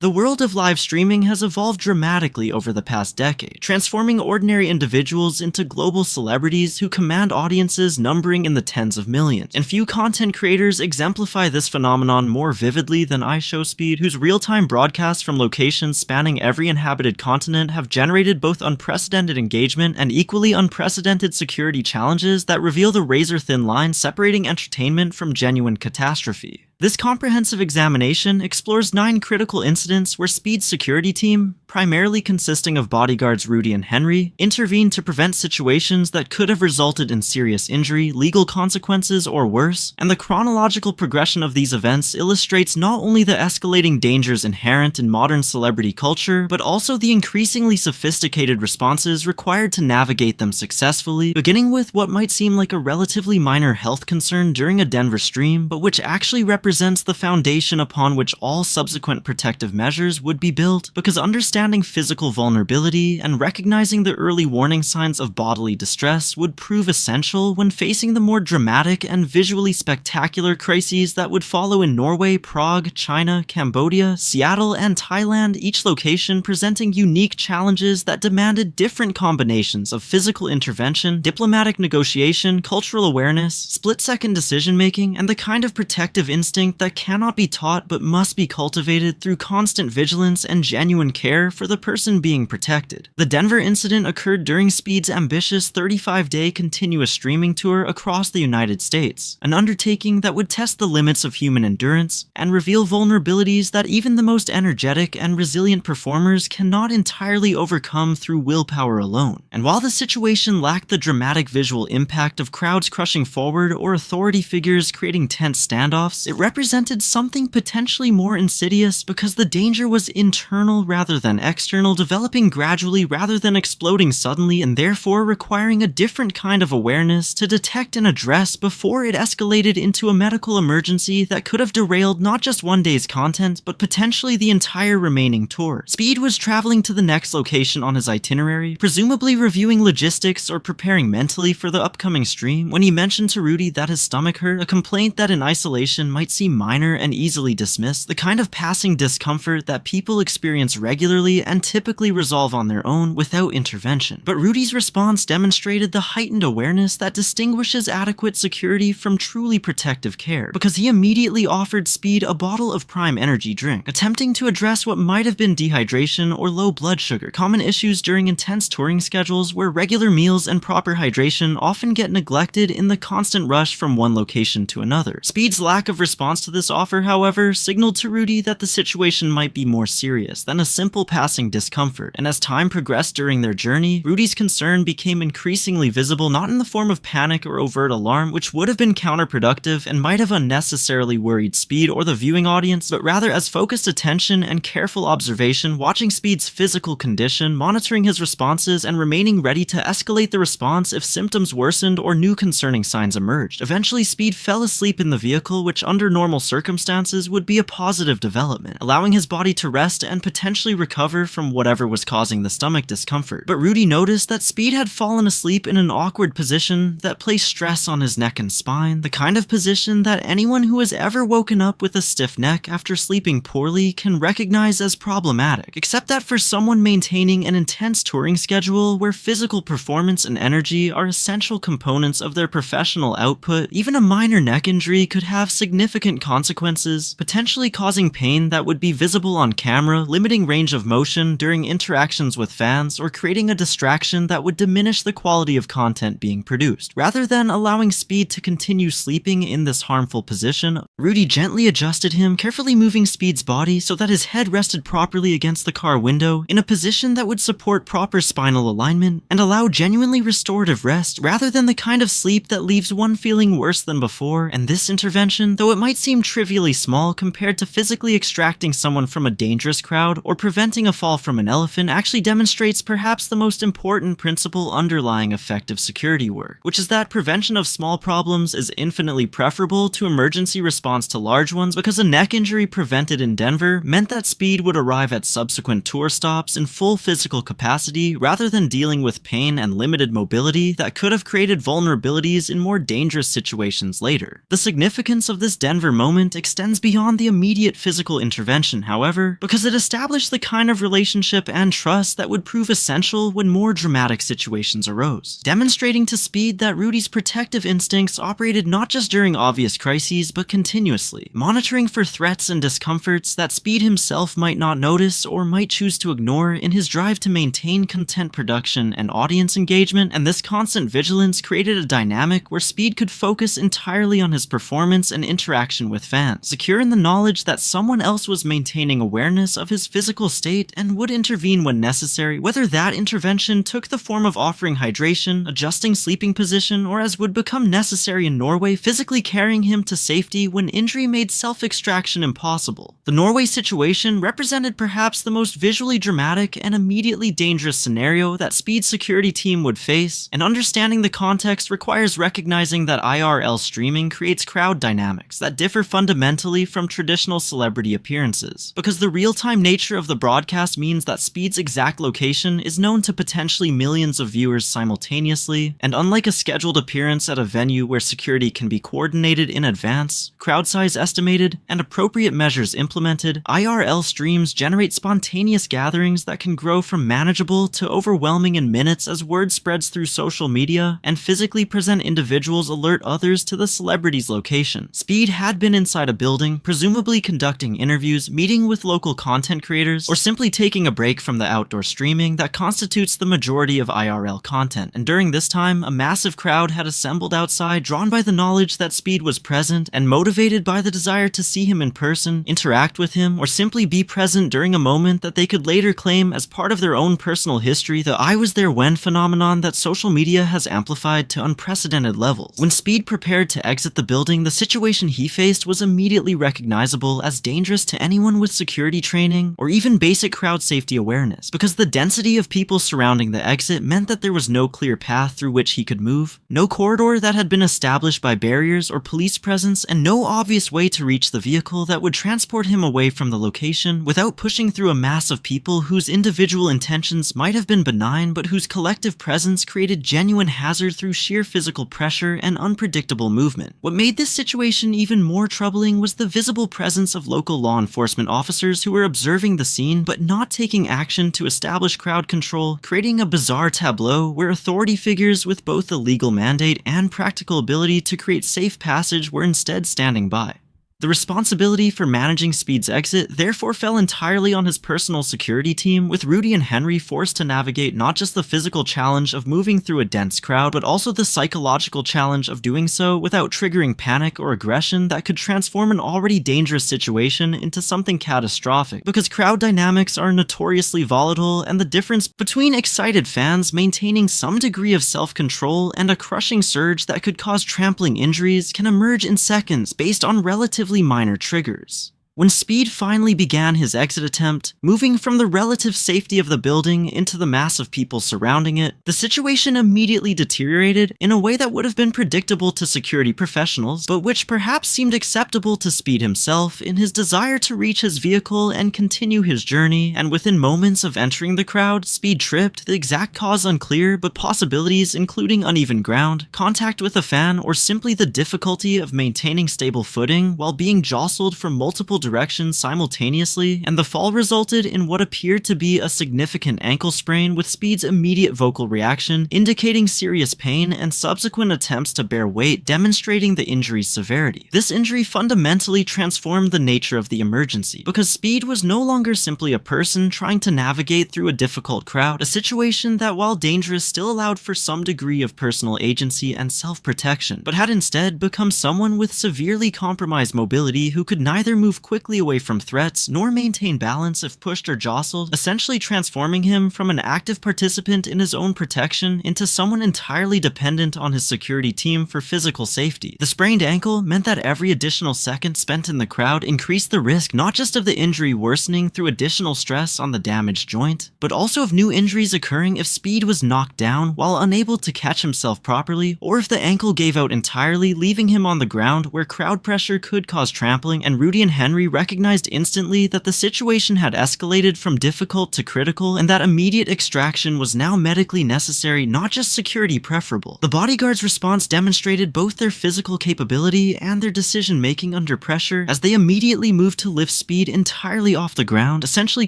The world of live streaming has evolved dramatically over the past decade, transforming ordinary individuals into global celebrities who command audiences numbering in the tens of millions. And few content creators exemplify this phenomenon more vividly than iShowSpeed, whose real-time broadcasts from locations spanning every inhabited continent have generated both unprecedented engagement and equally unprecedented security challenges that reveal the razor-thin line separating entertainment from genuine catastrophe. This comprehensive examination explores 9 critical incidents where Speed's security team, primarily consisting of bodyguards Rudy and Henry, intervened to prevent situations that could have resulted in serious injury, legal consequences, or worse, and the chronological progression of these events illustrates not only the escalating dangers inherent in modern celebrity culture, but also the increasingly sophisticated responses required to navigate them successfully, beginning with what might seem like a relatively minor health concern during a Denver stream, but which actually represents the foundation upon which all subsequent protective measures would be built, because understanding physical vulnerability and recognizing the early warning signs of bodily distress would prove essential when facing the more dramatic and visually spectacular crises that would follow in Norway, Prague, China, Cambodia, Seattle, and Thailand, each location presenting unique challenges that demanded different combinations of physical intervention, diplomatic negotiation, cultural awareness, split-second decision-making, and the kind of protective instinct that cannot be taught but must be cultivated through constant vigilance and genuine care for the person being protected. The Denver incident occurred during Speed's ambitious 35-day continuous streaming tour across the United States, an undertaking that would test the limits of human endurance and reveal vulnerabilities that even the most energetic and resilient performers cannot entirely overcome through willpower alone. And while the situation lacked the dramatic visual impact of crowds crushing forward or authority figures creating tense standoffs, it represented something potentially more insidious because the danger was internal rather than external, developing gradually rather than exploding suddenly, and therefore requiring a different kind of awareness to detect and address before it escalated into a medical emergency that could have derailed not just one day's content, but potentially the entire remaining tour. Speed was traveling to the next location on his itinerary, presumably reviewing logistics or preparing mentally for the upcoming stream, when he mentioned to Rudy that his stomach hurt, a complaint that in isolation might seem minor and easily dismissed, the kind of passing discomfort that people experience regularly and typically resolve on their own without intervention. But Rudy's response demonstrated the heightened awareness that distinguishes adequate security from truly protective care, because he immediately offered Speed a bottle of prime energy drink, attempting to address what might have been dehydration or low blood sugar, common issues during intense touring schedules where regular meals and proper hydration often get neglected in the constant rush from one location to another. Speed's lack of response to this offer, however, signaled to Rudy that the situation might be more serious than a simple passing discomfort, and as time progressed during their journey, Rudy's concern became increasingly visible, not in the form of panic or overt alarm, which would have been counterproductive and might have unnecessarily worried Speed or the viewing audience, but rather as focused attention and careful observation, watching Speed's physical condition, monitoring his responses, and remaining ready to escalate the response if symptoms worsened or new concerning signs emerged. Eventually, Speed fell asleep in the vehicle, which under normal circumstances would be a positive development, allowing his body to rest and potentially recover from whatever was causing the stomach discomfort. But Rudy noticed that Speed had fallen asleep in an awkward position that placed stress on his neck and spine, the kind of position that anyone who has ever woken up with a stiff neck after sleeping poorly can recognize as problematic, except that for someone maintaining an intense touring schedule where physical performance and energy are essential components of their professional output, even a minor neck injury could have significant consequences, potentially causing pain that would be visible on camera, limiting range of motion during interactions with fans, or creating a distraction that would diminish the quality of content being produced. Rather than allowing Speed to continue sleeping in this harmful position, Rudy gently adjusted him, carefully moving Speed's body so that his head rested properly against the car window in a position that would support proper spinal alignment and allow genuinely restorative rest rather than the kind of sleep that leaves one feeling worse than before. And this intervention, though it might seem trivially small compared to physically extracting someone from a dangerous crowd or preventing a fall from an elephant, actually demonstrates perhaps the most important principle underlying effective security work, which is that prevention of small problems is infinitely preferable to emergency response to large ones, because a neck injury prevented in Denver meant that Speed would arrive at subsequent tour stops in full physical capacity rather than dealing with pain and limited mobility that could have created vulnerabilities in more dangerous situations later. The significance of this Denver Denver moment extends beyond the immediate physical intervention, however, because it established the kind of relationship and trust that would prove essential when more dramatic situations arose, demonstrating to Speed that Rudy's protective instincts operated not just during obvious crises, but continuously, monitoring for threats and discomforts that Speed himself might not notice or might choose to ignore in his drive to maintain content production and audience engagement. And this constant vigilance created a dynamic where Speed could focus entirely on his performance and interaction with fans, secure in the knowledge that someone else was maintaining awareness of his physical state and would intervene when necessary, whether that intervention took the form of offering hydration, adjusting sleeping position, or as would become necessary in Norway, physically carrying him to safety when injury made self-extraction impossible. The Norway situation represented perhaps the most visually dramatic and immediately dangerous scenario that Speed's security team would face, and understanding the context requires recognizing that IRL streaming creates crowd dynamics that differ fundamentally from traditional celebrity appearances, because the real-time nature of the broadcast means that Speed's exact location is known to potentially millions of viewers simultaneously, and unlike a scheduled appearance at a venue where security can be coordinated in advance, crowd size estimated, and appropriate measures implemented, IRL streams generate spontaneous gatherings that can grow from manageable to overwhelming in minutes as word spreads through social media, and physically present individuals alert others to the celebrity's location. Speed had been inside a building, presumably conducting interviews, meeting with local content creators, or simply taking a break from the outdoor streaming that constitutes the majority of IRL content, and during this time, a massive crowd had assembled outside, drawn by the knowledge that Speed was present, and motivated by the desire to see him in person, interact with him, or simply be present during a moment that they could later claim as part of their own personal history. The "I was there when" phenomenon that social media has amplified to unprecedented levels. When Speed prepared to exit the building, the situation he faced was immediately recognizable as dangerous to anyone with security training or even basic crowd safety awareness, because the density of people surrounding the exit meant that there was no clear path through which he could move, no corridor that had been established by barriers or police presence, and no obvious way to reach the vehicle that would transport him away from the location without pushing through a mass of people whose individual intentions might have been benign, but whose collective presence created genuine hazard through sheer physical pressure and unpredictable movement. What made this situation even more troubling was the visible presence of local law enforcement officers who were observing the scene but not taking action to establish crowd control, creating a bizarre tableau where authority figures with both the legal mandate and practical ability to create safe passage were instead standing by. The responsibility for managing Speed's exit therefore fell entirely on his personal security team, with Rudy and Henry forced to navigate not just the physical challenge of moving through a dense crowd, but also the psychological challenge of doing so without triggering panic or aggression that could transform an already dangerous situation into something catastrophic, because crowd dynamics are notoriously volatile, and the difference between excited fans maintaining some degree of self-control and a crushing surge that could cause trampling injuries can emerge in seconds based on relatively minor triggers. When Speed finally began his exit attempt, moving from the relative safety of the building into the mass of people surrounding it, the situation immediately deteriorated in a way that would have been predictable to security professionals, but which perhaps seemed acceptable to Speed himself in his desire to reach his vehicle and continue his journey. And within moments of entering the crowd, Speed tripped, the exact cause unclear, but possibilities including uneven ground, contact with a fan, or simply the difficulty of maintaining stable footing while being jostled from multiple directions simultaneously, and the fall resulted in what appeared to be a significant ankle sprain, with Speed's immediate vocal reaction indicating serious pain and subsequent attempts to bear weight demonstrating the injury's severity. This injury fundamentally transformed the nature of the emergency, because Speed was no longer simply a person trying to navigate through a difficult crowd, a situation that, while dangerous, still allowed for some degree of personal agency and self-protection, but had instead become someone with severely compromised mobility who could neither move quickly away from threats nor maintain balance if pushed or jostled, essentially transforming him from an active participant in his own protection into someone entirely dependent on his security team for physical safety. The sprained ankle meant that every additional second spent in the crowd increased the risk not just of the injury worsening through additional stress on the damaged joint, but also of new injuries occurring if Speed was knocked down while unable to catch himself properly, or if the ankle gave out entirely, leaving him on the ground where crowd pressure could cause trampling, and Rudy and Henry weaponry recognized instantly that the situation had escalated from difficult to critical and that immediate extraction was now medically necessary, not just security preferable. The bodyguards' response demonstrated both their physical capability and their decision-making under pressure as they immediately moved to lift Speed entirely off the ground, essentially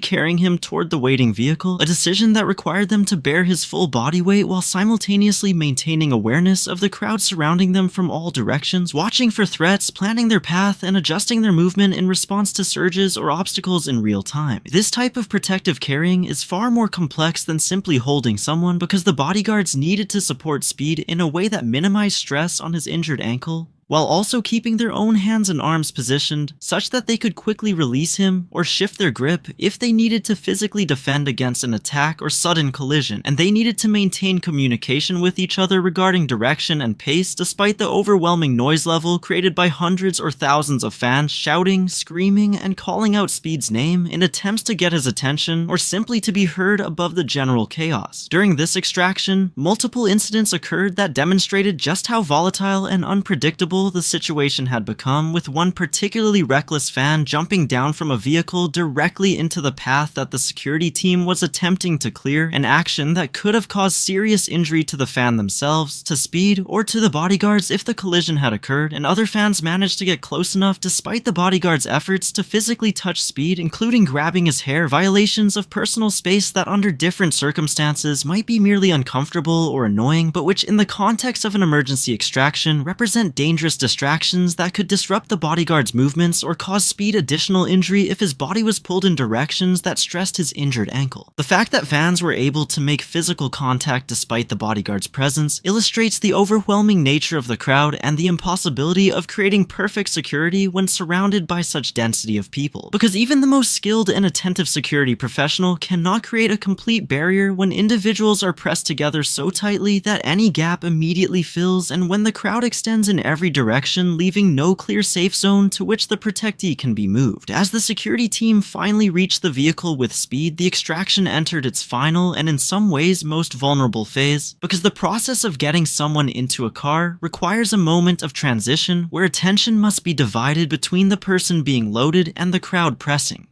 carrying him toward the waiting vehicle, a decision that required them to bear his full body weight while simultaneously maintaining awareness of the crowd surrounding them from all directions, watching for threats, planning their path, and adjusting their movement in response to surges or obstacles in real time. This type of protective carrying is far more complex than simply holding someone because the bodyguards needed to support Speed in a way that minimized stress on his injured ankle, while also keeping their own hands and arms positioned such that they could quickly release him or shift their grip if they needed to physically defend against an attack or sudden collision, and they needed to maintain communication with each other regarding direction and pace despite the overwhelming noise level created by hundreds or thousands of fans shouting, screaming, and calling out Speed's name in attempts to get his attention or simply to be heard above the general chaos. During this extraction, multiple incidents occurred that demonstrated just how volatile and unpredictable the situation had become, with one particularly reckless fan jumping down from a vehicle directly into the path that the security team was attempting to clear, an action that could have caused serious injury to the fan themselves, to Speed, or to the bodyguards if the collision had occurred, and other fans managed to get close enough despite the bodyguards' efforts to physically touch Speed, including grabbing his hair, violations of personal space that under different circumstances might be merely uncomfortable or annoying, but which in the context of an emergency extraction represent dangerous distractions that could disrupt the bodyguard's movements or cause Speed additional injury if his body was pulled in directions that stressed his injured ankle. The fact that fans were able to make physical contact despite the bodyguard's presence illustrates the overwhelming nature of the crowd and the impossibility of creating perfect security when surrounded by such density of people. Because even the most skilled and attentive security professional cannot create a complete barrier when individuals are pressed together so tightly that any gap immediately fills, and when the crowd extends in every direction, leaving no clear safe zone to which the protectee can be moved. As the security team finally reached the vehicle with Speed, the extraction entered its final and in some ways most vulnerable phase, because the process of getting someone into a car requires a moment of transition where attention must be divided between the person being loaded and the crowd pressing.